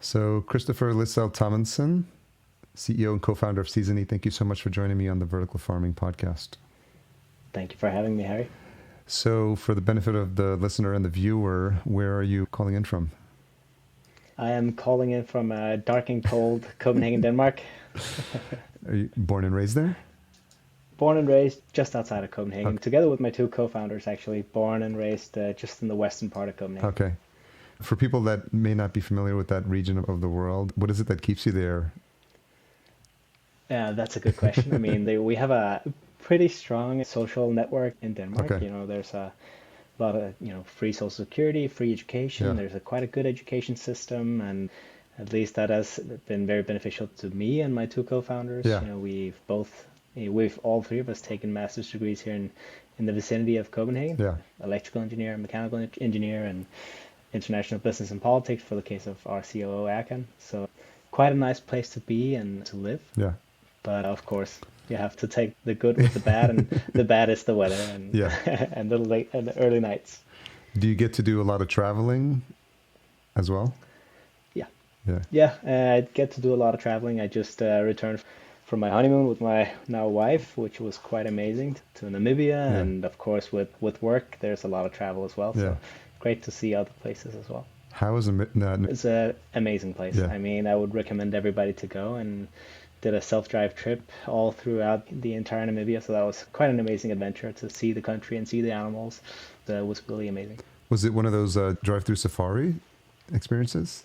So, Christopher Weis Thomasen, CEO and co-founder of Seasony, thank you so much for joining me on the Vertical Farming podcast. Thank you for having me, Harry. So, for the benefit of the listener and the viewer, where are you calling in from? I am calling in from dark and cold Copenhagen, Denmark. Are you born and raised there? Born and raised just outside of Copenhagen, Okay. together with my two co-founders, actually. Born and raised just in the western part of Copenhagen. Okay. For people that may not be familiar with that region of the world, what is it that keeps you there? Yeah, that's a good question. I mean, we have a pretty strong social network in Denmark. Okay. There's a lot of, free social security, free Yeah. education. There's quite a good education system, and at least that has been very beneficial to me and my two co-founders. Yeah. We've all three of us taken master's degrees here in the vicinity of Copenhagen, Yeah. electrical engineer, mechanical engineer, and international business and politics for the case of our COO, Akan. So quite a nice place to be and to live. Yeah. But of course, you have to take the good with the bad, and the bad is the weather and Yeah. and the early nights. Do you get to do a lot of traveling as well? Yeah, Yeah. yeah. I get to do a lot of traveling. I just returned from my honeymoon with my now wife, which was quite amazing, to Namibia, Yeah. and of course with work, there's a lot of travel as well. Yeah. So great to see other places as well. How is it? No, It's an amazing place. yeah. I mean, I would recommend everybody to go, and did a self-drive trip all throughout the entire Namibia. So that was quite an amazing adventure to see the country and see the animals. That was really amazing. Was it one of those drive-through safari experiences?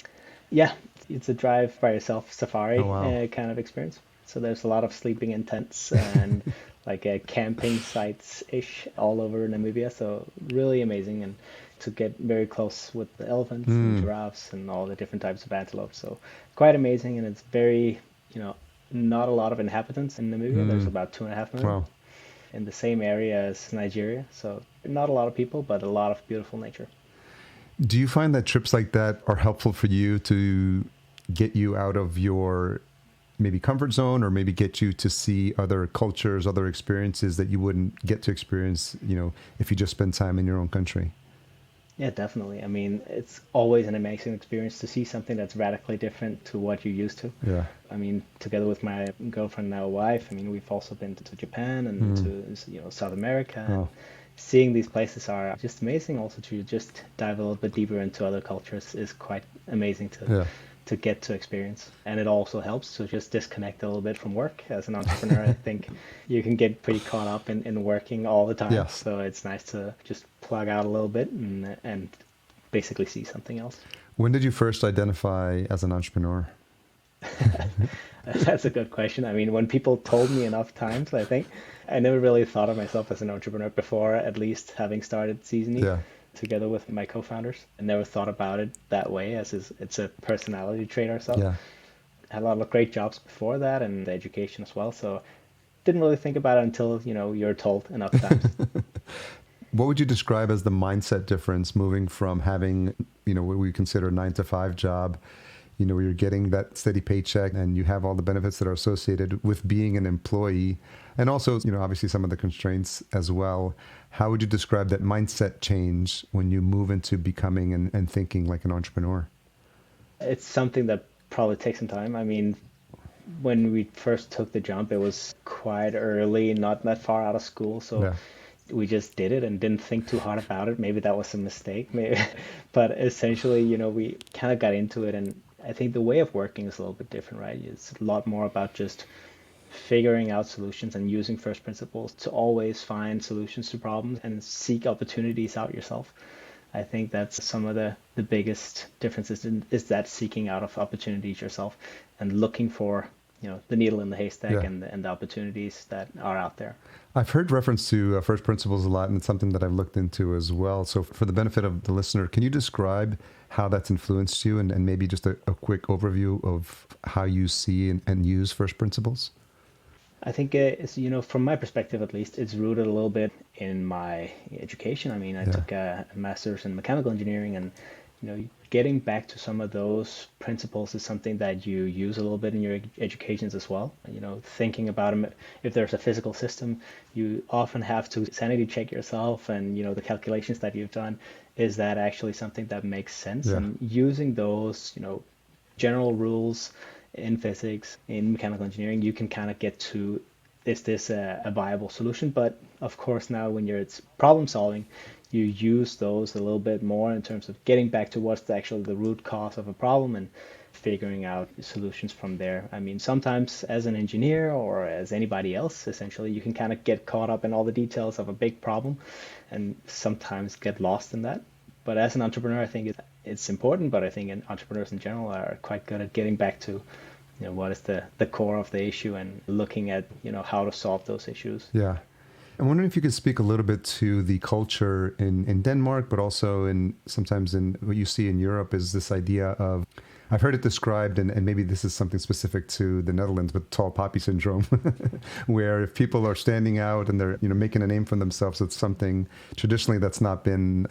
Yeah, it's a drive by yourself safari Oh, wow. kind of experience. So there's a lot of sleeping in tents and like camping sites ish all over Namibia. So really amazing, and to get very close with the elephants and giraffes and all the different types of antelope. So quite amazing, and it's very, not a lot of inhabitants in Namibia. There's about 2.5 million Wow. in the same area as Nigeria. So not a lot of people, but a lot of beautiful nature. Do you find that trips like that are helpful for you to get you out of your maybe comfort zone, or maybe get you to see other cultures, other experiences that you wouldn't get to experience, if you just spend time in your own country? Yeah, definitely. I mean, it's always an amazing experience to see something that's radically different to what you're used to. Yeah. I mean, together with my girlfriend, now wife, I mean, we've also been to Japan and to, South America. And Oh, seeing these places are just amazing. Also, to just dive a little bit deeper into other cultures is quite amazing yeah. to get to experience. And it also helps to just disconnect a little bit from work. As an entrepreneur, I think you can get pretty caught up in working all the time. Yes. So it's nice to just plug out a little bit and basically see something else. When did you first identify as an entrepreneur? That's a good question. I mean, when people told me enough times, I think I never really thought of myself as an entrepreneur before, at least having started Seasony Yeah. together with my co-founders. I never thought about it that way, as it's a personality trait ourselves. Yeah. Had a lot of great jobs before that and education as well. So didn't really think about it until, you're told enough times. What would you describe as the mindset difference moving from having, what we consider a 9-to-5 job, where you're getting that steady paycheck and you have all the benefits that are associated with being an employee, and also, obviously some of the constraints as well. How would you describe that mindset change when you move into becoming and thinking like an entrepreneur? It's something that probably takes some time. I mean, when we first took the jump, it was quite early, not that far out of school. So Yeah. we just did it and didn't think too hard about it. Maybe that was a mistake, maybe. But essentially, we kind of got into it. And I think the way of working is a little bit different, right? It's a lot more about just figuring out solutions and using first principles to always find solutions to problems and seek opportunities out yourself. I think that's some of the biggest differences is that seeking out of opportunities yourself and looking for, the needle in the haystack Yeah. and the opportunities that are out there. I've heard reference to first principles a lot, and it's something that I've looked into as well. So for the benefit of the listener, can you describe how that's influenced you, and maybe just a quick overview of how you see and use first principles? I think it's, from my perspective at least, it's rooted a little bit in my education. I mean, I Yeah. took a master's in mechanical engineering, and getting back to some of those principles is something that you use a little bit in your educations as well. Thinking about them, if there's a physical system, you often have to sanity check yourself and, the calculations that you've done. Is that actually something that makes sense? Yeah. And using those, general rules in physics, in mechanical engineering, you can kind of get to, is this a viable solution? But of course, now when you're it's problem solving, you use those a little bit more in terms of getting back to what's actually the root cause of a problem and figuring out solutions from there. I mean, sometimes as an engineer or as anybody else, essentially, you can kind of get caught up in all the details of a big problem and sometimes get lost in that. But as an entrepreneur, I think it's important, but I think entrepreneurs in general are quite good at getting back to, what is the core of the issue and looking at, how to solve those issues. Yeah. I'm wondering if you could speak a little bit to the culture in Denmark, but also sometimes in what you see in Europe is this idea of, I've heard it described, and maybe this is something specific to the Netherlands, but tall poppy syndrome, where if people are standing out and they're making a name for themselves, it's something traditionally that's not been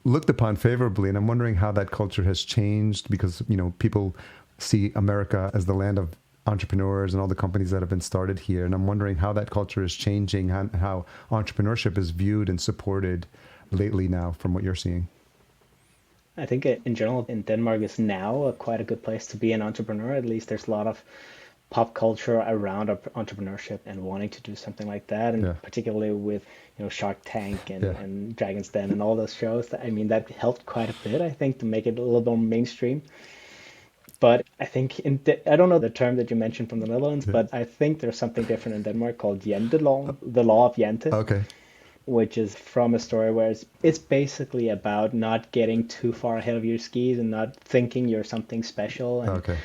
looked upon favorably. And I'm wondering how that culture has changed because people see America as the land of entrepreneurs and all the companies that have been started here. And I'm wondering how that culture is changing, how entrepreneurship is viewed and supported lately now from what you're seeing. I think in general in Denmark is now quite a good place to be an entrepreneur. At least there's a lot of pop culture around entrepreneurship and wanting to do something like that, and Yeah. particularly with Shark Tank and, Yeah. and Dragon's Den and all those shows. I mean, that helped quite a bit, I think, to make it a little more mainstream. But I think I don't know the term that you mentioned from the Netherlands, Yeah. but I think there's something different in Denmark called Janteloven, the law of Jante, Okay. which is from a story where it's basically about not getting too far ahead of your skis and not thinking you're something special. And Okay.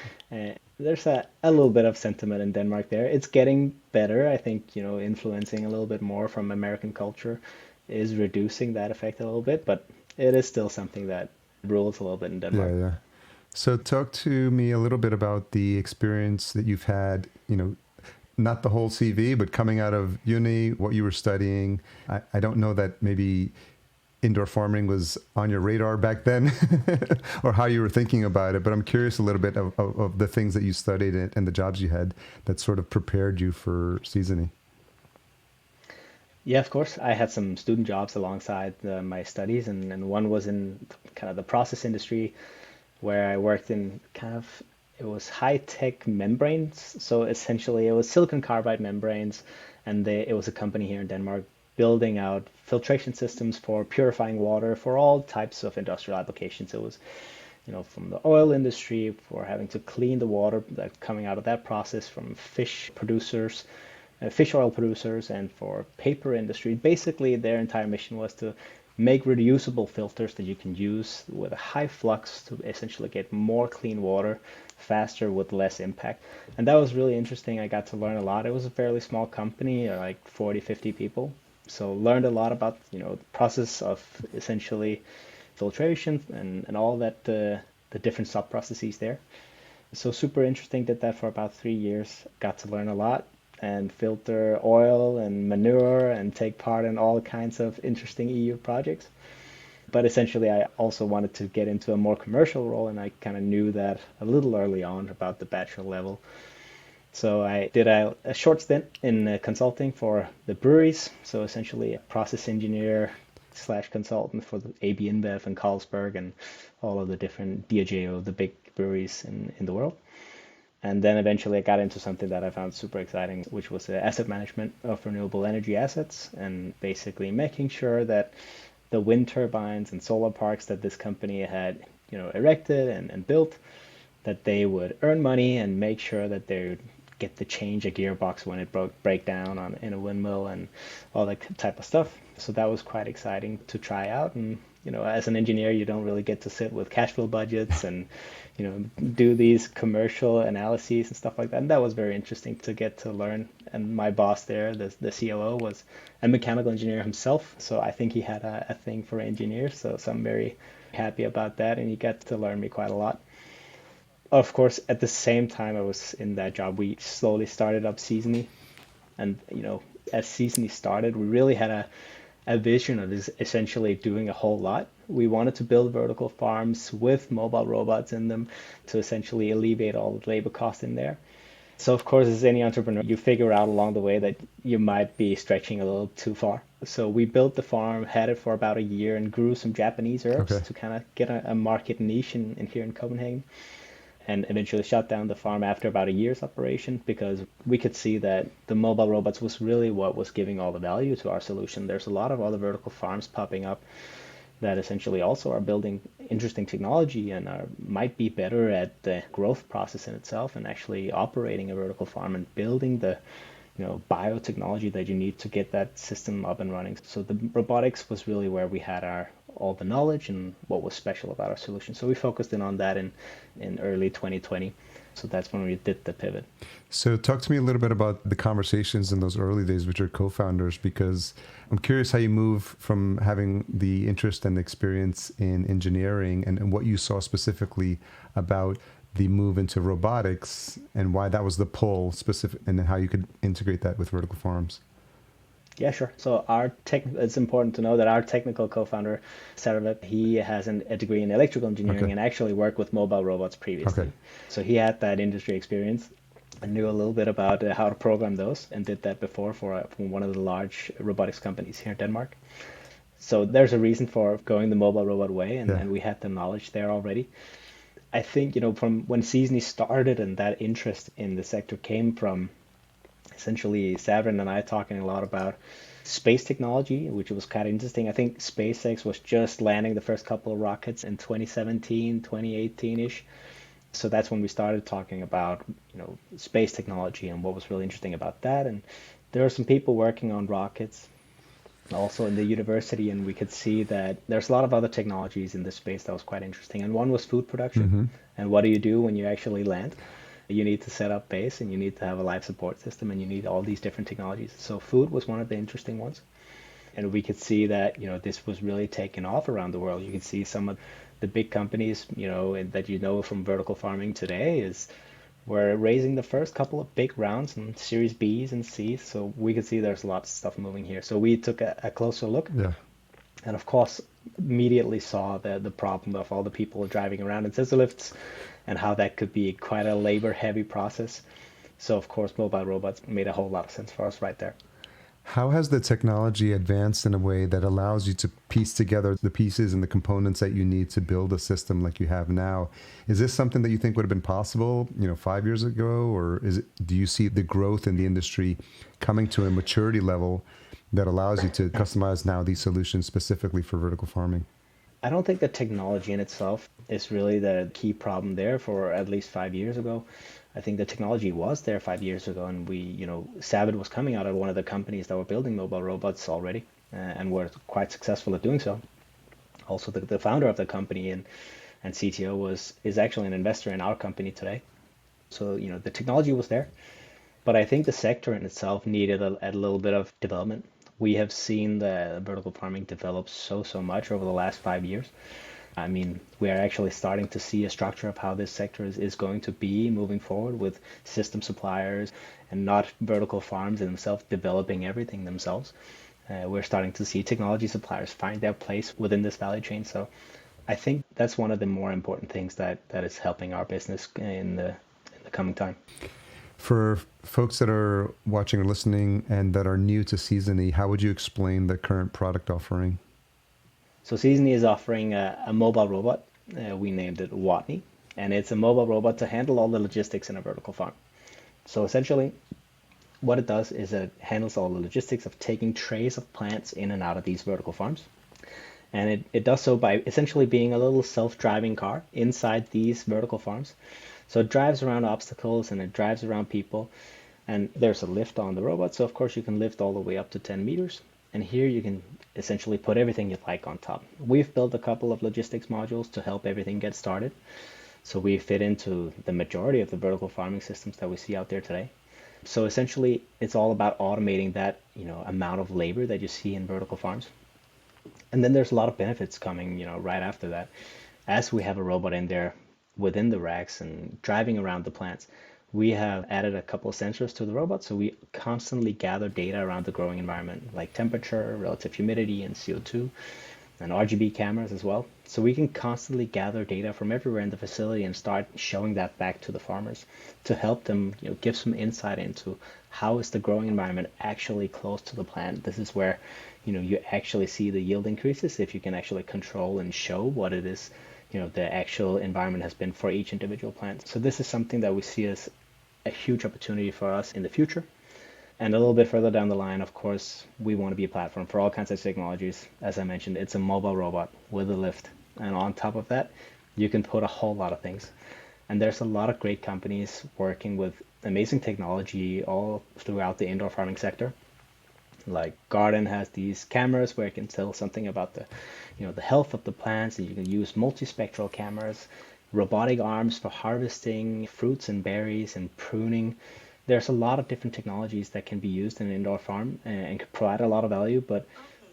there's a little bit of sentiment in Denmark there. It's getting better. I think, influencing a little bit more from American culture is reducing that effect a little bit, but it is still something that rules a little bit in Yeah. Denmark. Yeah. So talk to me a little bit about the experience that you've had, not the whole CV, but coming out of uni, what you were studying. I don't know that maybe indoor farming was on your radar back then or how you were thinking about it, but I'm curious a little bit of the things that you studied and the jobs you had that sort of prepared you for Seasony. Yeah, of course. I had some student jobs alongside my studies, and one was in kind of the process industry where I worked in it was high-tech membranes. So essentially it was silicon carbide membranes, and it was a company here in Denmark building out filtration systems for purifying water for all types of industrial applications. It was, from the oil industry for having to clean the water that coming out of that process from fish oil producers, and for paper industry. Basically, their entire mission was to make reusable filters that you can use with a high flux to essentially get more clean water faster with less impact. And that was really interesting. I got to learn a lot. It was a fairly small company, like 40, 50 people. So learned a lot about, the process of essentially filtration and all that, the different sub processes there. So super interesting. Did that for about 3 years. Got to learn a lot and filter oil and manure and take part in all kinds of interesting EU projects. But essentially, I also wanted to get into a more commercial role, and I kind of knew that a little early on about the bachelor level. So I did a short stint in consulting for the breweries. So essentially, a process engineer slash consultant for the AB InBev and Carlsberg and all of the different Diageo, the big breweries in the world. And then eventually I got into something that I found super exciting, which was the asset management of renewable energy assets, and basically making sure that the wind turbines and solar parks that this company had, erected and built, that they would earn money and make sure that they would get to change a gearbox when it break down in a windmill and all that type of stuff. So that was quite exciting to try out. And as an engineer, you don't really get to sit with cash flow budgets and do these commercial analyses and stuff like that. And that was very interesting to get to learn. And my boss there, the COO, was a mechanical engineer himself, so I think he had a thing for engineers. So I'm very happy about that, and he got to learn me quite a lot. Of course, at the same time I was in that job, we slowly started up Seasony. And, as Seasony started, we really had a vision of this essentially doing a whole lot. We wanted to build vertical farms with mobile robots in them to essentially alleviate all the labor costs in there. So, of course, as any entrepreneur, you figure out along the way that you might be stretching a little too far. So we built the farm, had it for about a year, and grew some Japanese herbs Okay. to kind of get a market niche in here in Copenhagen. and eventually shut down the farm after about a year's operation because we could see that the mobile robots was really what was giving all the value to our solution. There's a lot of other vertical farms popping up that essentially also are building interesting technology and might be better at the growth process in itself and actually operating a vertical farm and building the biotechnology that you need to get that system up and running. So the robotics was really where we had all the knowledge and what was special about our solution. So we focused in on that in early 2020. So that's when we did the pivot. So talk to me a little bit about the conversations in those early days with your co-founders, because I'm curious how you move from having the interest and experience in engineering and what you saw specifically about the move into robotics and why that was the pull specific, and then how you could integrate that with vertical farms. Yeah, sure. So it's important to know that our technical co-founder, Sarah, he has a degree in electrical engineering Okay. and actually worked with mobile robots previously. Okay. So he had that industry experience and knew a little bit about how to program those and did that before for one of the large robotics companies here in Denmark. So there's a reason for going the mobile robot way, Yeah. and we had the knowledge there already. I think, from when Seasony started and that interest in the sector came from essentially Savin and I talking a lot about space technology, which was kind of interesting. I think SpaceX was just landing the first couple of rockets in 2017, 2018-ish. So that's when we started talking about, space technology and what was really interesting about that. And there are some people working on rockets also in the university, and we could see that there's a lot of other technologies in this space that was quite interesting. And one was food production. Mm-hmm. And what do you do when you actually land? You need to set up base and you need to have a life support system and you need all these different technologies. So food was one of the interesting ones. And we could see that, this was really taking off around the world. You could see some of the big companies, that from vertical farming today were raising the first couple of big rounds in Series Bs and Cs. So we could see there's lots of stuff moving here. So we took a closer look. Yeah. And of course, immediately saw the problem of all the people driving around in scissor lifts and how that could be quite a labor-heavy process. So of course, mobile robots made a whole lot of sense for us right there. How has the technology advanced in a way that allows you to piece together the pieces and the components that you need to build a system like you have now? Is this something that you think would have been possible, 5 years ago, or do you see the growth in the industry coming to a maturity level that allows you to customize now these solutions specifically for vertical farming? I don't think the technology in itself is really the key problem there for at least 5 years ago. I think the technology was there 5 years ago, and Savit was coming out of one of the companies that were building mobile robots already, and were quite successful at doing so. Also, the founder of the company and CTO is actually an investor in our company today. So, the technology was there, but I think the sector in itself needed a little bit of development. We have seen the vertical farming develop so much over the last 5 years. I mean, we are actually starting to see a structure of how this sector is going to be moving forward with system suppliers and not vertical farms themselves developing everything themselves. We're starting to see technology suppliers find their place within this value chain. So I think that's one of the more important things that is helping our business in the coming time. For folks that are watching or listening and that are new to Seasony, how would you explain the current product offering? So Seasony is offering a mobile robot. We named it Watney, and it's a mobile robot to handle all the logistics in a vertical farm. So essentially, what it does is it handles all the logistics of taking trays of plants in and out of these vertical farms. And it does so by essentially being a little self-driving car inside these vertical farms. So it drives around obstacles and it drives around people. And there's a lift on the robot, so of course you can lift all the way up to 10 meters. And here you can essentially put everything you like on top. We've built a couple of logistics modules to help everything get started. So we fit into the majority of the vertical farming systems that we see out there today. So essentially, it's all about automating that, amount of labor that you see in vertical farms. And then there's a lot of benefits coming, right after that. As we have a robot in there within the racks and driving around the plants, we have added a couple of sensors to the robot, so we constantly gather data around the growing environment, like temperature, relative humidity, and CO2, and RGB cameras as well. So we can constantly gather data from everywhere in the facility and start showing that back to the farmers to help them, give some insight into how is the growing environment actually close to the plant. This is where, you actually see the yield increases if you can actually control and show what it is, the actual environment has been for each individual plant. So this is something that we see as a huge opportunity for us in the future. And a little bit further down the line, of course, we want to be a platform for all kinds of technologies. As I mentioned, it's a mobile robot with a lift. And on top of that, you can put a whole lot of things. And there's a lot of great companies working with amazing technology all throughout the indoor farming sector. Like Garden has these cameras where it can tell something about the health of the plants, and you can use multispectral cameras, robotic arms for harvesting fruits and berries and pruning. There's a lot of different technologies that can be used in an indoor farm and can provide a lot of value, but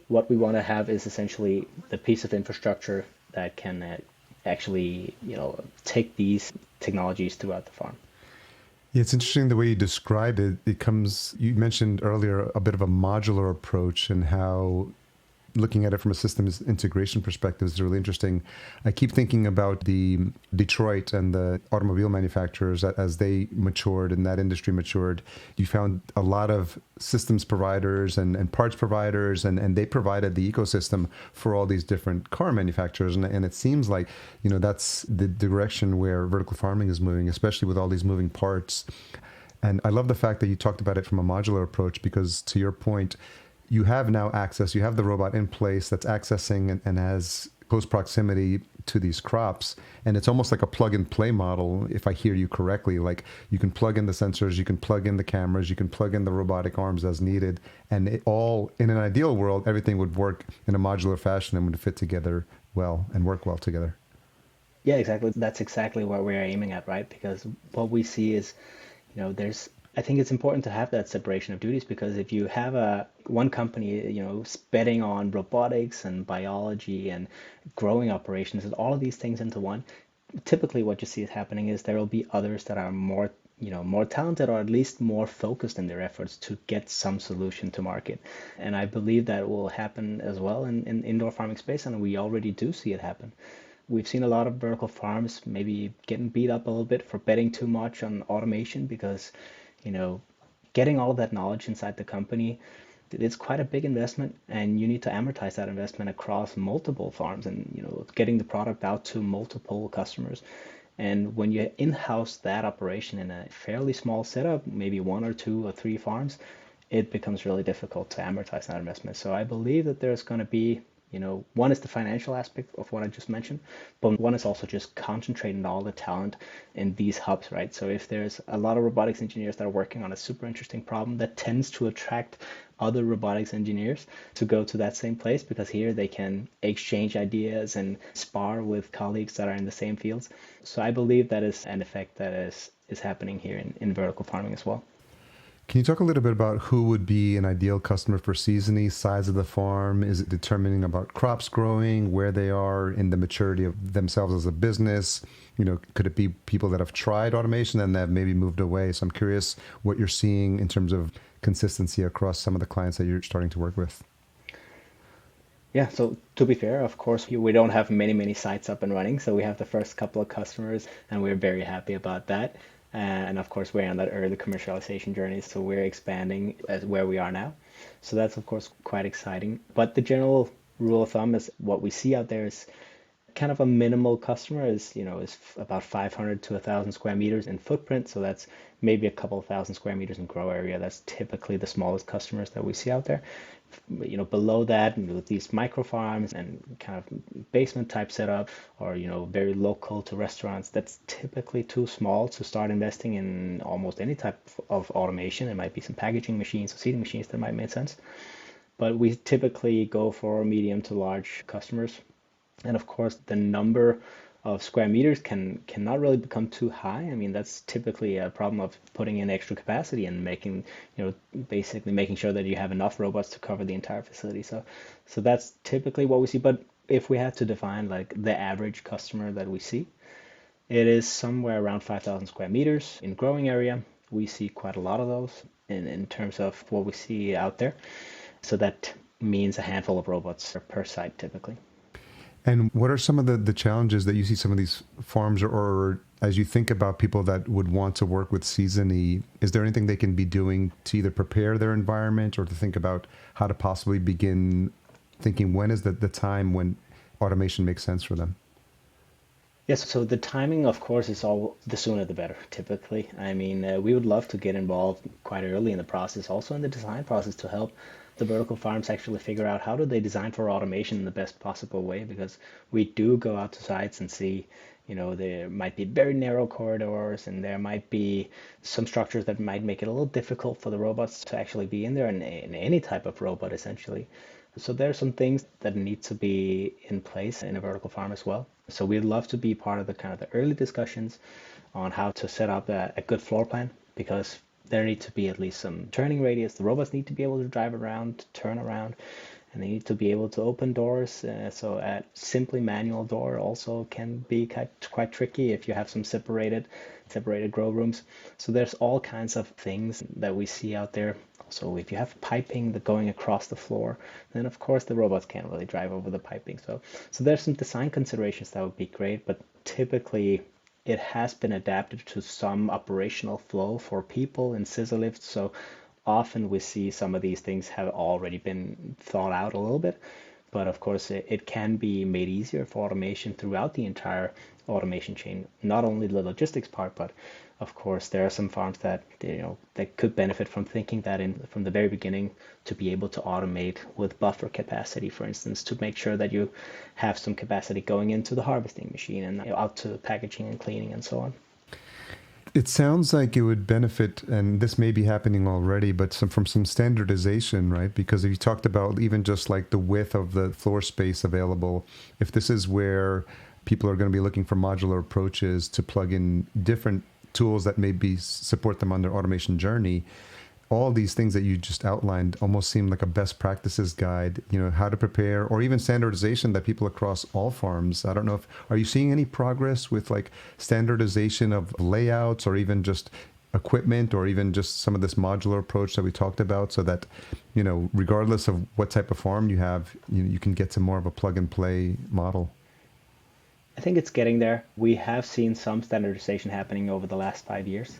what we want to have is essentially the piece of infrastructure that can actually, take these technologies throughout the farm. Yeah, it's interesting the way you describe it. You mentioned earlier a bit of a modular approach and how looking at it from a systems integration perspective is really interesting. I keep thinking about the Detroit and the automobile manufacturers as they matured and that industry matured. You found a lot of systems providers and parts providers, and they provided the ecosystem for all these different car manufacturers. And it seems like, that's the direction where vertical farming is moving, especially with all these moving parts. And I love the fact that you talked about it from a modular approach, because to your point, you have now access, you have the robot in place that's accessing and has close proximity to these crops. And it's almost like a plug and play model, if I hear you correctly. Like you can plug in the sensors, you can plug in the cameras, you can plug in the robotic arms as needed. And it all, in an ideal world, everything would work in a modular fashion and would fit together well and work well together. Yeah, exactly. That's exactly what we're aiming at, right? Because what we see is, I think it's important to have that separation of duties, because if you have one company, betting on robotics and biology and growing operations and all of these things into one, typically what you see is happening is there will be others that are more talented, or at least more focused in their efforts to get some solution to market. And I believe that will happen as well in indoor farming space, and we already do see it happen. We've seen a lot of vertical farms maybe getting beat up a little bit for betting too much on automation, because you know, getting all of that knowledge inside the company, it's quite a big investment, and you need to amortize that investment across multiple farms, and getting the product out to multiple customers. And when you in-house that operation in a fairly small setup, maybe one or two or three farms, it becomes really difficult to amortize that investment. So I believe that there's going to be, one is the financial aspect of what I just mentioned, but one is also just concentrating all the talent in these hubs, right? So if there's a lot of robotics engineers that are working on a super interesting problem, that tends to attract other robotics engineers to go to that same place, because here they can exchange ideas and spar with colleagues that are in the same fields. So I believe that is an effect that is happening here in vertical farming as well. Can you talk a little bit about who would be an ideal customer for Seasony, size of the farm? Is it determining about crops growing, where they are in the maturity of themselves as a business? Could it be people that have tried automation and have maybe moved away? So I'm curious what you're seeing in terms of consistency across some of the clients that you're starting to work with. Yeah, so to be fair, of course, we don't have many sites up and running. So we have the first couple of customers, and we're very happy about that. And of course, we're on that early commercialization journey, so we're expanding as where we are now. So that's, of course, quite exciting. But the general rule of thumb is what we see out there is kind of a minimal customer is about 500 to 1,000 square meters in footprint. So that's maybe a couple of thousand square meters in grow area. That's typically the smallest customers that we see out there. Below that, with these micro farms and kind of basement type setup, or very local to restaurants, that's typically too small to start investing in almost any type of automation. It might be some packaging machines or seeding machines that might make sense. But we typically go for medium to large customers. And of course, the number of square meters cannot really become too high. I mean, that's typically a problem of putting in extra capacity and making, basically making sure that you have enough robots to cover the entire facility. So that's typically what we see. But if we had to define like the average customer that we see, it is somewhere around 5,000 square meters in growing area. We see quite a lot of those in terms of what we see out there. So that means a handful of robots per site typically. And what are some of the challenges that you see some of these farms, or as you think about people that would want to work with Seasony, is there anything they can be doing to either prepare their environment or to think about how to possibly begin thinking when is the time when automation makes sense for them? Yes, so the timing, of course, is all the sooner the better, typically. I mean, we would love to get involved quite early in the process, also in the design process to help the vertical farms actually figure out how do they design for automation in the best possible way, because we do go out to sites and see, there might be very narrow corridors and there might be some structures that might make it a little difficult for the robots to actually be in there, and in any type of robot, essentially. So there are some things that need to be in place in a vertical farm as well. So we'd love to be part of the kind of the early discussions on how to set up a good floor plan, because there need to be at least some turning radius. The robots need to be able to drive around, turn around, and they need to be able to open doors. So a simply manual door also can be quite tricky if you have some separated grow rooms. So there's all kinds of things that we see out there. So if you have piping that going across the floor, then of course the robots can't really drive over the piping. So there's some design considerations that would be great, but typically it has been adapted to some operational flow for people in scissor lifts. So often we see some of these things have already been thought out a little bit, but of course it can be made easier for automation throughout the entire automation chain, not only the logistics part, but of course there are some farms that that could benefit from thinking that in from the very beginning, to be able to automate with buffer capacity, for instance, to make sure that you have some capacity going into the harvesting machine and out to packaging and cleaning and so on. It sounds like it would benefit, and this may be happening already, but from some standardization, right? Because if you talked about even just like the width of the floor space available, if this is where people are going to be looking for modular approaches to plug in different tools that maybe support them on their automation journey, all these things that you just outlined almost seem like a best practices guide, how to prepare, or even standardization that people across all farms. I don't know are you seeing any progress with like standardization of layouts or even just equipment or even just some of this modular approach that we talked about, so that, regardless of what type of farm you have, you can get to more of a plug and play model? I think it's getting there. We have seen some standardization happening over the last 5 years.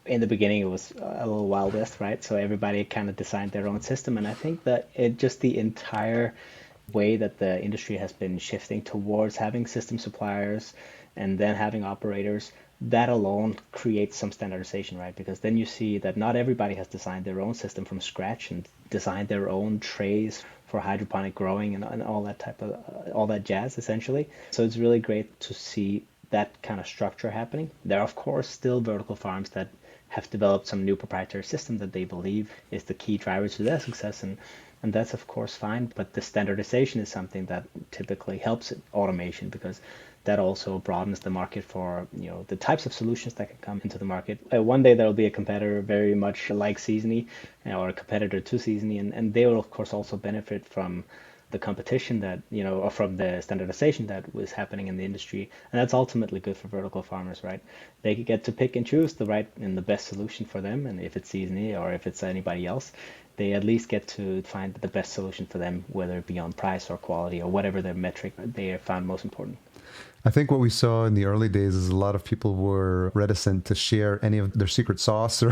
In the beginning, it was a little wild west, right? So everybody kind of designed their own system. And I think that it just the entire way that the industry has been shifting towards having system suppliers and then having operators, that alone creates some standardization, right? Because then you see that not everybody has designed their own system from scratch and designed their own trays for hydroponic growing and all that type of all that jazz, essentially. So it's really great to see that kind of structure happening. There are, of course, still vertical farms that have developed some new proprietary system that they believe is the key driver to their success, and that's of course fine. But the standardization is something that typically helps automation, because that also broadens the market for the types of solutions that can come into the market. One day there will be a competitor very much like Seasony, or a competitor to Seasony, and they will of course also benefit from the competition that or from the standardization that was happening in the industry, and that's ultimately good for vertical farmers, right? They get to pick and choose the right and the best solution for them, and if it's Seasony or if it's anybody else, they at least get to find the best solution for them, whether it be on price or quality or whatever their metric they have found most important. I think what we saw in the early days is a lot of people were reticent to share any of their secret sauce or,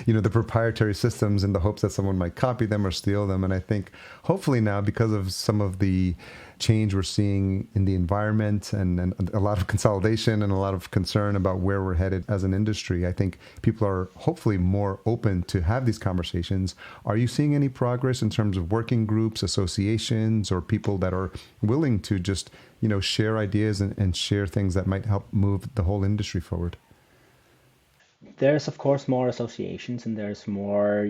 the proprietary systems, in the hopes that someone might copy them or steal them. And I think hopefully now, because of some of the change we're seeing in the environment and a lot of consolidation and a lot of concern about where we're headed as an industry, I think people are hopefully more open to have these conversations. Are you seeing any progress in terms of working groups, associations, or people that are willing to just share ideas and share things that might help move the whole industry forward? There's of course more associations and there's more,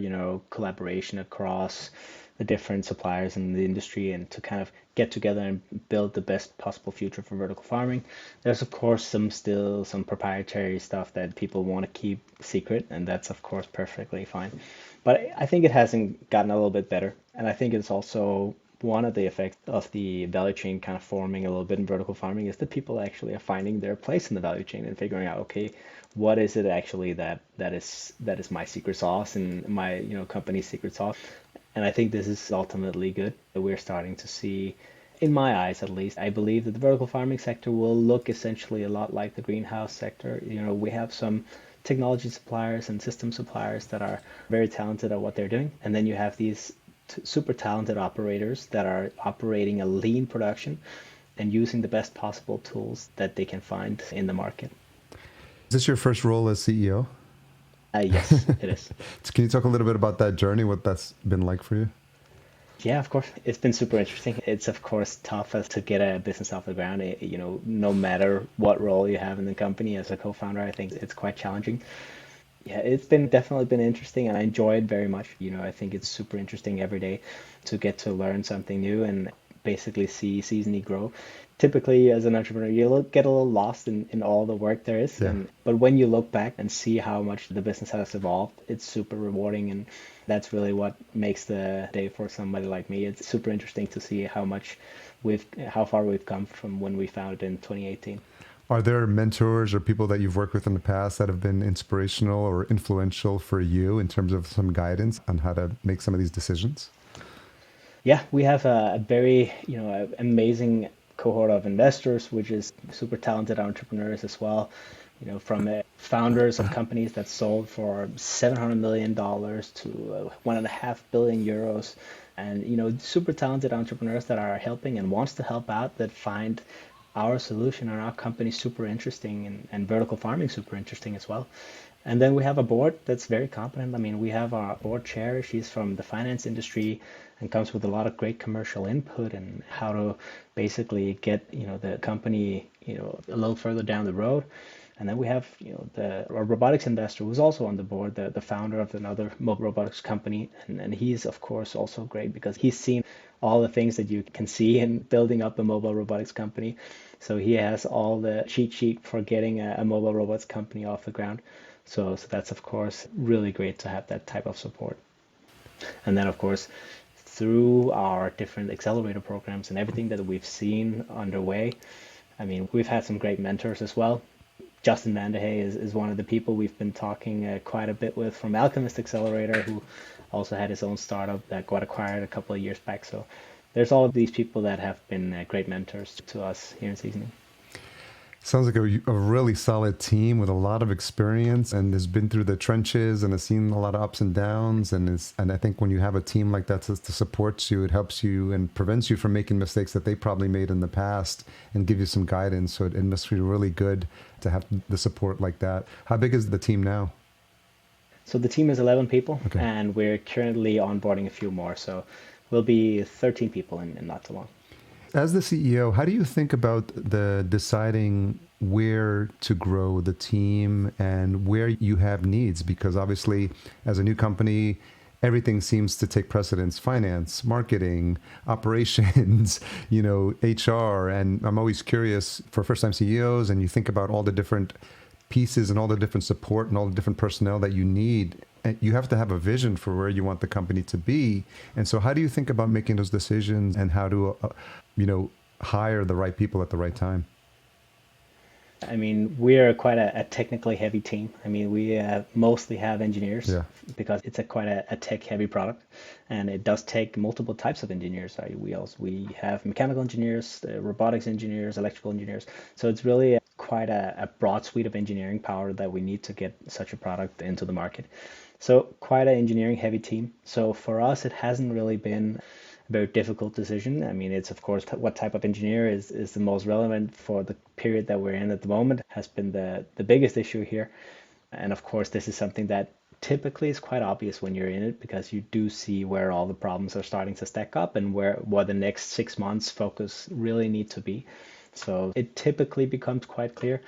collaboration across the different suppliers in the industry, and to kind of get together and build the best possible future for vertical farming. There's of course still some proprietary stuff that people want to keep secret, and that's of course perfectly fine. But I think it hasn't gotten a little bit better, and I think it's also one of the effects of the value chain kind of forming a little bit in vertical farming is that people actually are finding their place in the value chain and figuring out, okay, what is it actually that is my secret sauce and my company's secret sauce. And I think this is ultimately good. We're starting to see, in my eyes at least, I believe that the vertical farming sector will look essentially a lot like the greenhouse sector. We have some technology suppliers and system suppliers that are very talented at what they're doing, and then you have these super talented operators that are operating a lean production, and using the best possible tools that they can find in the market. Is this your first role as CEO? Yes, it is. Can you talk a little bit about that journey, what that's been like for you? Yeah, of course. It's been super interesting. It's of course tough as to get a business off the ground. No matter what role you have in the company as a co-founder, I think it's quite challenging. Yeah, it's been definitely been interesting and I enjoy it very much. I think it's super interesting every day to get to learn something new and basically see Seasony grow. Typically, as an entrepreneur, get a little lost in all the work there is, Yeah. but when you look back and see how much the business has evolved, it's super rewarding, and that's really what makes the day for somebody like me. It's super interesting to see how far we've come from when we founded in 2018. Are there mentors or people that you've worked with in the past that have been inspirational or influential for you in terms of some guidance on how to make some of these decisions? Yeah, we have a very, amazing cohort of investors, which is super talented entrepreneurs as well. From founders of companies that sold for $700 million to 1.5 billion euros, and super talented entrepreneurs that are helping and wants to help out, that find our solution and our company super interesting, and vertical farming super interesting as well. And then we have a board that's very competent. I mean, we have our board chair. She's from the finance industry and comes with a lot of great commercial input and how to basically get, the company, a little further down the road. And then we have, our robotics investor who's also on the board, the founder of another mobile robotics company. And he's, of course, also great because he's seen all the things that you can see in building up a mobile robotics company. So he has all the cheat sheet for getting a mobile robotics company off the ground. So that's, of course, really great to have that type of support. And then, of course, through our different accelerator programs and everything that we've seen underway, I mean, we've had some great mentors as well. Justin Vanderhey is one of the people we've been talking quite a bit with from Alchemist Accelerator, who also had his own startup that got acquired a couple of years back. So there's all of these people that have been great mentors to us here in Seasony. Sounds like a really solid team with a lot of experience and has been through the trenches and has seen a lot of ups and downs. And I think when you have a team like that to support you, it helps you and prevents you from making mistakes that they probably made in the past and give you some guidance. So it must be really good to have the support like that. How big is the team now? So the team is 11 people, Okay. and we're currently onboarding a few more. So we'll be 13 people in not too long. As the CEO, how do you think about the deciding where to grow the team and where you have needs? Because obviously, as a new company, everything seems to take precedence: finance, marketing, operations, HR. And I'm always curious for first-time CEOs, and you think about all the different pieces and all the different support and all the different personnel that you need. And you have to have a vision for where you want the company to be. And so how do you think about making those decisions and how to, hire the right people at the right time? I mean, we're quite a technically heavy team. I mean, we mostly have engineers Yeah. because it's quite a tech heavy product, and it does take multiple types of engineers. We have mechanical engineers, robotics engineers, electrical engineers. So it's really quite a broad suite of engineering power that we need to get such a product into the market. So quite an engineering heavy team. So for us, it hasn't really been a very difficult decision. I mean, it's of course what type of engineer is the most relevant for the period that we're in at the moment has been the biggest issue here. And of course, this is something that typically is quite obvious when you're in it because you do see where all the problems are starting to stack up and what the next 6 months focus really need to be. So it typically becomes quite clear.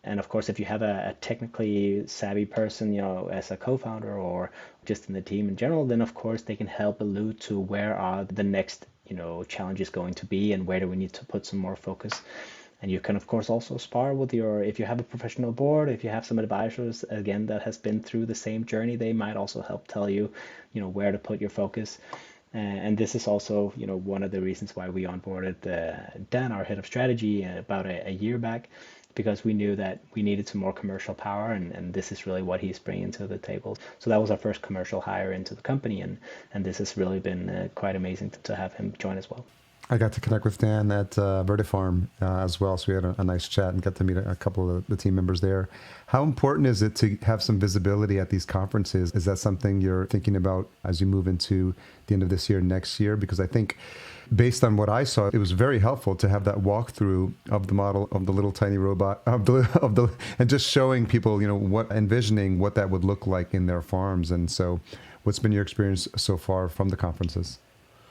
And of course, if you have a technically savvy person, as a co-founder or just in the team in general, then of course they can help allude to where are the next, challenges going to be and where do we need to put some more focus. And you can of course also spar with if you have a professional board, if you have some advisors, again, that has been through the same journey, they might also help tell you, where to put your focus. And this is also, one of the reasons why we onboarded Dan, our head of strategy, about a year back, because we knew that we needed some more commercial power, and this is really what he's bringing to the table. So that was our first commercial hire into the company, and this has really been quite amazing to have him join as well. I got to connect with Dan at Vertifarm as well, so we had a nice chat and got to meet a couple of the team members there. How important is it to have some visibility at these conferences? Is that something you're thinking about as you move into the end of this year, next year? Because I think based on what I saw, it was very helpful to have that walkthrough of the model of the little tiny robot and just showing people, what envisioning what that would look like in their farms. And so what's been your experience so far from the conferences?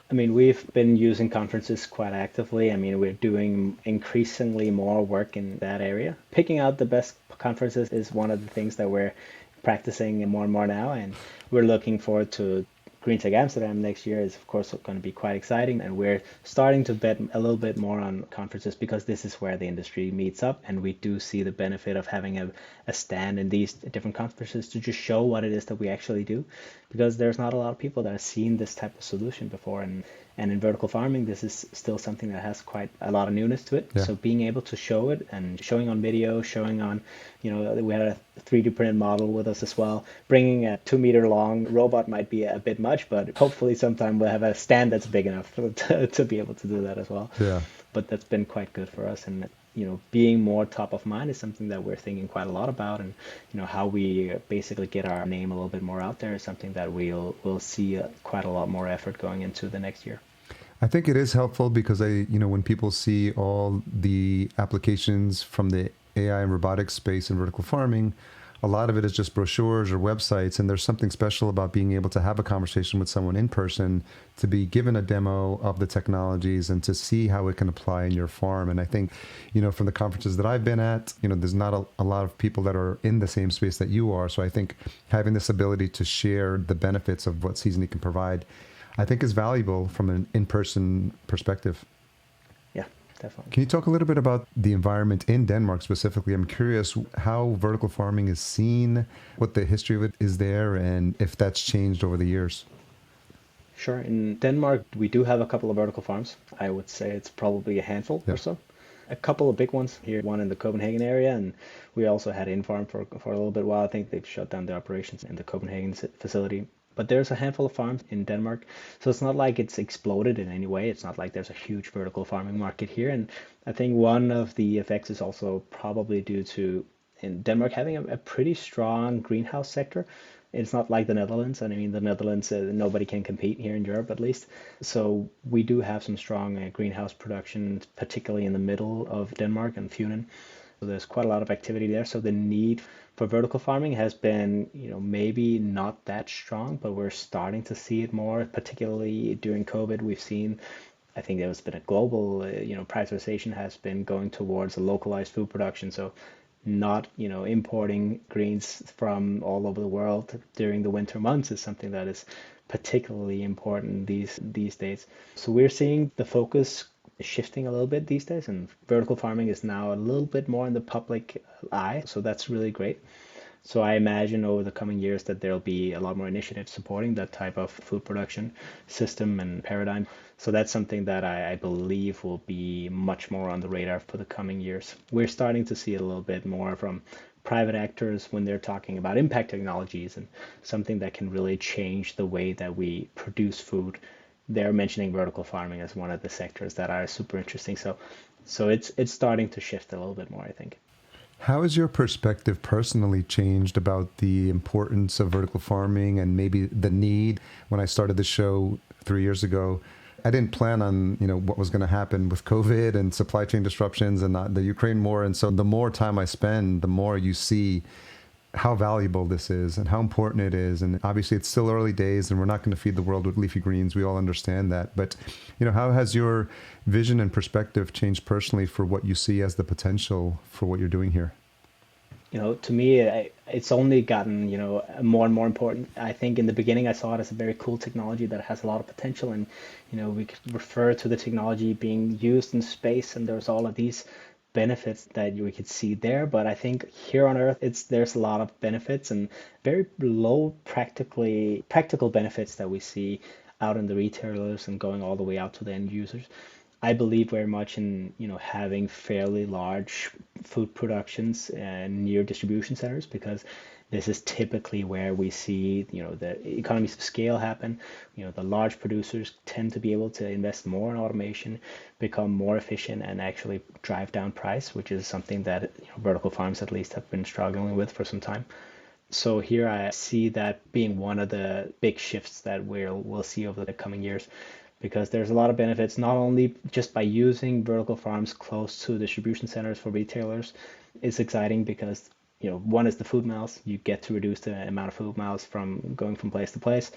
I mean, we've been using conferences quite actively. I mean, we're doing increasingly more work in that area. Picking out the best conferences is one of the things that we're practicing more and more now, and we're looking forward to Green Tech Amsterdam next year is of course going to be quite exciting, and we're starting to bet a little bit more on conferences because this is where the industry meets up, and we do see the benefit of having a stand in these different conferences to just show what it is that we actually do, because there's not a lot of people that have seen this type of solution before, and in vertical farming, this is still something that has quite a lot of newness to it. Yeah. So being able to show it and showing on video, showing on, we had a 3D printed model with us as well. Bringing a 2 meter long robot might be a bit much, but hopefully sometime we'll have a stand that's big enough to be able to do that as well. Yeah. But that's been quite good for us. And, being more top of mind is something that we're thinking quite a lot about. And, how we basically get our name a little bit more out there is something that we'll see quite a lot more effort going into the next year. I think it is helpful because when people see all the applications from the AI and robotics space in vertical farming, a lot of it is just brochures or websites, and there's something special about being able to have a conversation with someone in person, to be given a demo of the technologies and to see how it can apply in your farm. And I think, from the conferences that I've been at, there's not a lot of people that are in the same space that you are. So I think having this ability to share the benefits of what Seasony can provide, I think is valuable from an in-person perspective. Yeah, definitely. Can you talk a little bit about the environment in Denmark specifically? I'm curious how vertical farming is seen, what the history of it is there, and if that's changed over the years. Sure. In Denmark, we do have a couple of vertical farms. I would say it's probably a handful or so. A couple of big ones here, one in the Copenhagen area, and we also had InFarm for a little bit while. I think they've shut down the operations in the Copenhagen facility. But there's a handful of farms in Denmark, so it's not like it's exploded in any way. It's not like there's a huge vertical farming market here. And I think one of the effects is also probably due to in Denmark having a pretty strong greenhouse sector. It's not like the Netherlands. And I mean, the Netherlands, nobody can compete here in Europe, at least. So we do have some strong greenhouse production, particularly in the middle of Denmark and Funen. So there's quite a lot of activity there. So the need for vertical farming has been, maybe not that strong, but we're starting to see it more, particularly during COVID. We've seen, I think there's been a global, prioritization has been going towards a localized food production. So not, importing greens from all over the world during the winter months is something that is particularly important these days. So we're seeing the focus shifting a little bit these days, and vertical farming is now a little bit more in the public eye. So that's really great. So I imagine over the coming years that there'll be a lot more initiatives supporting that type of food production system and paradigm. So that's something that I believe will be much more on the radar for the coming years. We're starting to see a little bit more from private actors when they're talking about impact technologies and something that can really change the way that we produce food. They're mentioning vertical farming as one of the sectors that are super interesting. So it's starting to shift a little bit more, I think. How has your perspective personally changed about the importance of vertical farming and maybe the need? When I started the show 3 years ago, I didn't plan on, what was going to happen with COVID and supply chain disruptions and the Ukraine war. And so the more time I spend, the more you see how valuable this is and how important it is. And obviously it's still early days and we're not going to feed the world with leafy greens. We all understand that. But, how has your vision and perspective changed personally for what you see as the potential for what you're doing here? To me, it's only gotten, more and more important. I think in the beginning, I saw it as a very cool technology that has a lot of potential. And, we could refer to the technology being used in space, and there's all of these benefits that we could see there. But I think here on Earth, there's a lot of benefits and very low practical benefits that we see out in the retailers and going all the way out to the end users. I believe very much in having fairly large food productions near distribution centers, because This is typically where we see, the economies of scale happen. The large producers tend to be able to invest more in automation, become more efficient, and actually drive down price, which is something that vertical farms at least have been struggling with for some time. So here I see that being one of the big shifts that we'll see over the coming years, because there's a lot of benefits, not only just by using vertical farms close to distribution centers for retailers. It's exciting because, one is the food miles. You get to reduce the amount of food miles from going from place to place.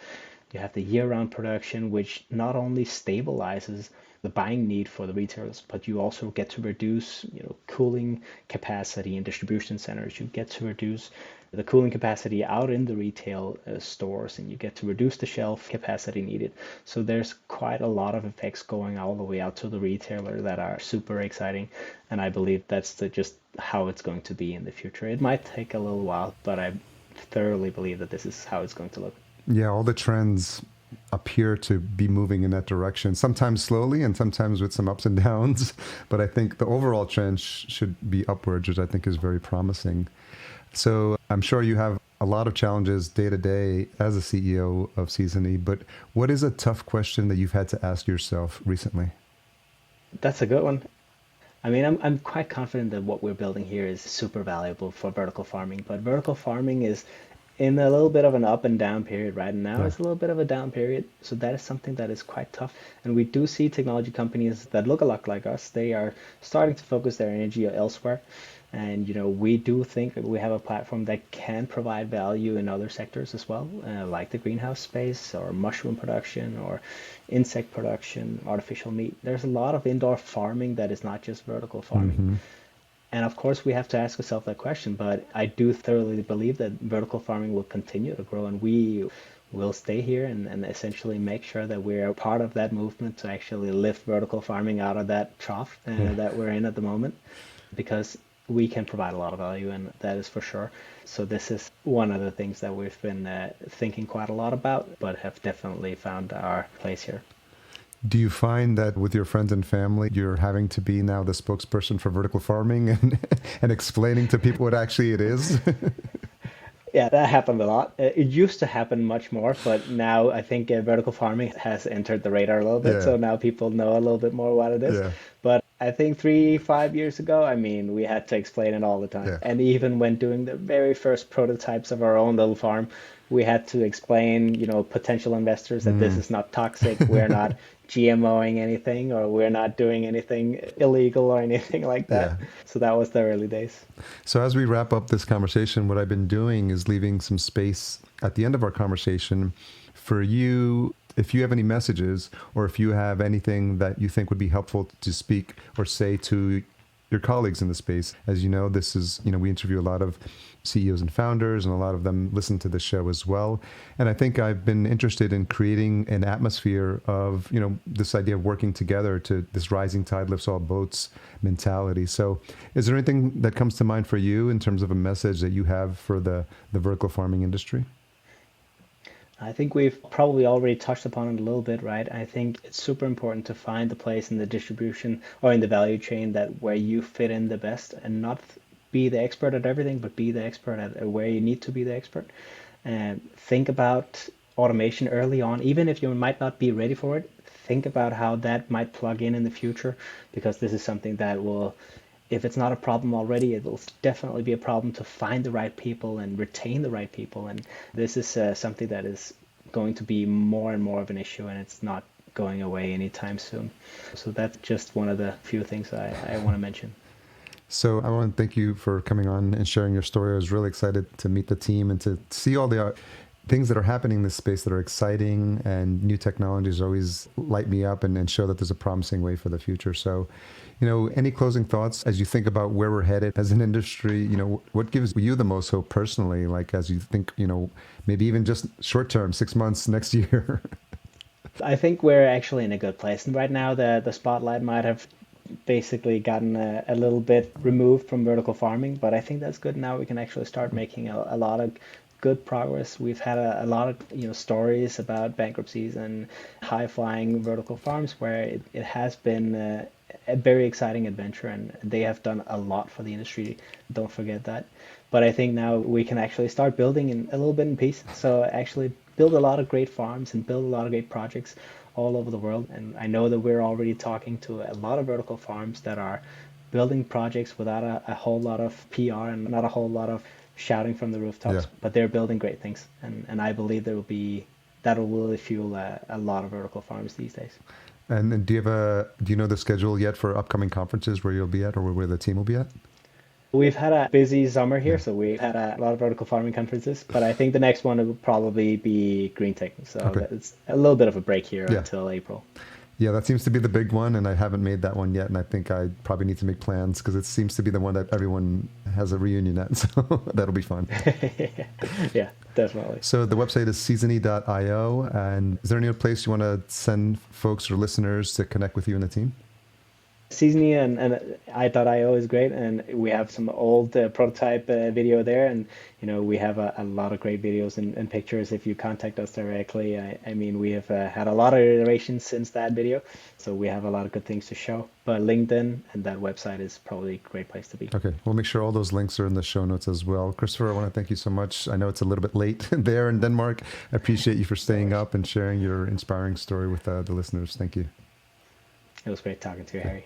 You have the year-round production, which not only stabilizes the buying need for the retailers, but you also get to reduce, cooling capacity in distribution centers. You get to reduce the cooling capacity out in the retail stores, and you get to reduce the shelf capacity needed. So there's quite a lot of effects going all the way out to the retailer that are super exciting, and I believe that's just how it's going to be in the future. It might take a little while, but I thoroughly believe that this is how it's going to look. Yeah, all the trends appear to be moving in that direction, sometimes slowly and sometimes with some ups and downs. But I think the overall trend should be upwards, which I think is very promising. So I'm sure you have a lot of challenges day to day as a CEO of Seasony, but what is a tough question that you've had to ask yourself recently? That's a good one. I mean, I'm quite confident that what we're building here is super valuable for vertical farming, but vertical farming is in a little bit of an up and down period right now. Yeah. It's a little bit of a down period. So that is something that is quite tough. And we do see technology companies that look a lot like us. They are starting to focus their energy elsewhere. And, we do think that we have a platform that can provide value in other sectors as well, like the greenhouse space or mushroom production or insect production, artificial meat. There's a lot of indoor farming that is not just vertical farming. Mm-hmm. And of course, we have to ask ourselves that question, but I do thoroughly believe that vertical farming will continue to grow, and we will stay here and essentially make sure that we're part of that movement to actually lift vertical farming out of that trough Yeah. that we're in at the moment, because we can provide a lot of value, and that is for sure. So this is one of the things that we've been thinking quite a lot about, but have definitely found our place here. Do you find that with your friends and family, you're having to be now the spokesperson for vertical farming and, and explaining to people what actually it is? Yeah, that happened a lot. It used to happen much more, but now I think vertical farming has entered the radar a little bit. Yeah, So now people know a little bit more what it is. yeah, But I think 3, 5 years ago, I mean, we had to explain it all the time. yeah, And even when doing the very first prototypes of our own little farm, we had to explain, potential investors that this mm. is not toxic. We're not GMOing anything, or we're not doing anything illegal or anything like Yeah. that. So that was the early days. So as we wrap up this conversation, what I've been doing is leaving some space at the end of our conversation for you, if you have any messages or if you have anything that you think would be helpful to speak or say to your colleagues in the space. As you know, this is, we interview a lot of CEOs and founders, and a lot of them listen to the show as well. And I think I've been interested in creating an atmosphere of, this idea of working together to this rising tide lifts all boats mentality. So is there anything that comes to mind for you in terms of a message that you have for the vertical farming industry? I think we've probably already touched upon it a little bit, right? I think it's super important to find the place in the distribution or in the value chain that where you fit in the best, and not be the expert at everything, but be the expert at where you need to be the expert. And think about automation early on, even if you might not be ready for it. Think about how that might plug in the future, because this is something that will, if it's not a problem already, it will definitely be a problem to find the right people and retain the right people. And this is something that is going to be more and more of an issue, and it's not going away anytime soon. So that's just one of the few things I want to mention. So I want to thank you for coming on and sharing your story. I was really excited to meet the team and to see all the things that are happening in this space that are exciting, and new technologies always light me up and show that there's a promising way for the future. So, any closing thoughts as you think about where we're headed as an industry? What gives you the most hope personally, like as you think, maybe even just short term, 6 months, next year? I think we're actually in a good place. And right now, the spotlight might have basically gotten a little bit removed from vertical farming, but I think that's good. Now we can actually start making a lot of good progress. We've had a lot of stories about bankruptcies and high flying vertical farms where it has been a very exciting adventure, and they have done a lot for the industry. Don't forget that. But I think now we can actually start building in a little bit in peace. So actually build a lot of great farms and build a lot of great projects all over the world. And I know that we're already talking to a lot of vertical farms that are building projects without a whole lot of PR and not a whole lot of shouting from the Yeah. rooftops, but they're building great things. And I believe that'll really fuel a lot of vertical farms these days. And do you know the schedule yet for upcoming conferences where you'll be at or where the team will be at? We've had a busy summer here, Yeah. so we've had a lot of vertical farming conferences, but I think the next one will probably be Green Tech. So Okay. it's a little bit of a break here Yeah. until April. Yeah, that seems to be the big one, and I haven't made that one yet, and I think I probably need to make plans because it seems to be the one that everyone has a reunion at, so that'll be fun. Yeah, definitely. So the website is seasony.io, and is there any other place you want to send folks or listeners to connect with you and the team? Seasony and I.io is great, and we have some old prototype video there, and we have a lot of great videos and pictures if you contact us directly. I mean, we have had a lot of iterations since that video, so we have a lot of good things to show. But LinkedIn and that website is probably a great place to be. Okay, we'll make sure all those links are in the show notes as well. Christopher, I want to thank you so much. I know it's a little bit late there in Denmark. I appreciate you for staying up and sharing your inspiring story with the listeners. Thank you. It was great talking to you, Harry.